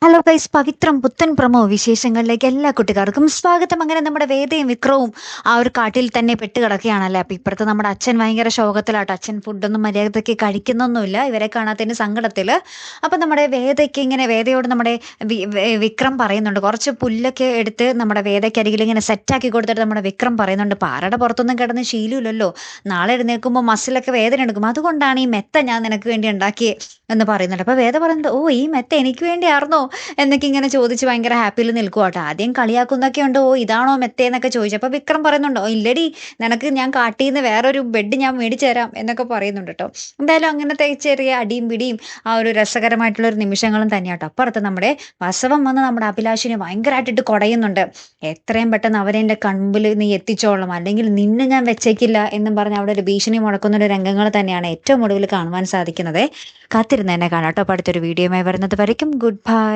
Hello guys, പവിത്രം പുത്തൻ promo വിശേഷങ്ങളിലേക്ക് എല്ലാ കുട്ടികാർക്കും സ്വാഗതം. അങ്ങനെ നമ്മുടെ വേദയും വിക്രവും ആ ഒരു കാട്ടിൽ തന്നെ പെട്ട് കിടക്കുകയാണല്ലേ. അപ്പൊ ഇപ്പുറത്ത് നമ്മുടെ അച്ഛൻ ഭയങ്കര ശോകത്തിലാട്ടോ. അച്ഛൻ ഫുഡൊന്നും മര്യാദയ്ക്ക് കഴിക്കുന്നൊന്നുമില്ല, ഇവരെ കാണാത്തതിന്റെ സങ്കടത്തില്. അപ്പൊ നമ്മുടെ വേദയ്ക്ക് ഇങ്ങനെ വേദയോട് നമ്മുടെ വിക്രം പറയുന്നുണ്ട്, കുറച്ച് പുല്ലൊക്കെ എടുത്ത് നമ്മുടെ വേദയ്ക്കരികിൽ ഇങ്ങനെ സെറ്റാക്കി കൊടുത്തിട്ട് നമ്മുടെ വിക്രം പറയുന്നുണ്ട്, പാറയുടെ പുറത്തൊന്നും കിടന്ന് ശീലമില്ലല്ലോ, നാളെ എഴുന്നേൽക്കുമ്പോൾ മസിലൊക്കെ വേദന എടുക്കും, അതുകൊണ്ടാണ് ഈ മെത്ത ഞാൻ നിനക്ക് വേണ്ടി ഉണ്ടാക്കിയത് എന്ന് പറയുന്നുണ്ട്. അപ്പൊ വേദ പറയുന്നുണ്ട്, ഓ ഈ മെത്ത എനിക്ക് വേണ്ടിയായിരുന്നോ എന്നൊക്കെ ഇങ്ങനെ ചോദിച്ച് ഭയങ്കര ഹാപ്പിയിൽ നിൽക്കുവാട്ടോ. ആദ്യം കളിയാക്കുന്നൊക്കെ ഉണ്ട്, ഓ ഇതാണോ മെത്തേന്നൊക്കെ ചോദിച്ചു. അപ്പൊ വിക്രം പറയുന്നുണ്ടോ, ഇല്ലടി, നിനക്ക് ഞാൻ കാട്ടിന്ന് വേറൊരു ബെഡ് ഞാൻ മേടിച്ചു തരാം എന്നൊക്കെ പറയുന്നുണ്ട് കേട്ടോ. എന്തായാലും അങ്ങനത്തെ ചെറിയ അടിയും പിടിയും ആ ഒരു രസകരമായിട്ടുള്ള ഒരു നിമിഷങ്ങളും തന്നെയാട്ടോ. അപ്പുറത്ത് നമ്മുടെ വാസവം വന്ന് നമ്മുടെ അഭിലാഷിനെ ഭയങ്കരമായിട്ടിട്ട് കുടയുന്നുണ്ട്. എത്രയും പെട്ടെന്ന് അവരെ എൻ്റെ കൺമുമ്പിൽ നീ എത്തിച്ചോളണം, അല്ലെങ്കിൽ നിന്നെ ഞാൻ വെച്ചേക്കില്ല എന്നും പറഞ്ഞ് അവിടെ ഒരു ഭീഷണി മുടക്കുന്ന ഒരു രംഗങ്ങൾ തന്നെയാണ് ഏറ്റവും ഒടുവിൽ കാണുവാൻ സാധിക്കുന്നത്. കാത്തിരുന്ന് തന്നെ കാണാം കേട്ടോ. അപ്പോൾ അടുത്തൊരു വീഡിയോയുമായി വരുന്നത് വരയ്ക്കും ഗുഡ് ബൈ.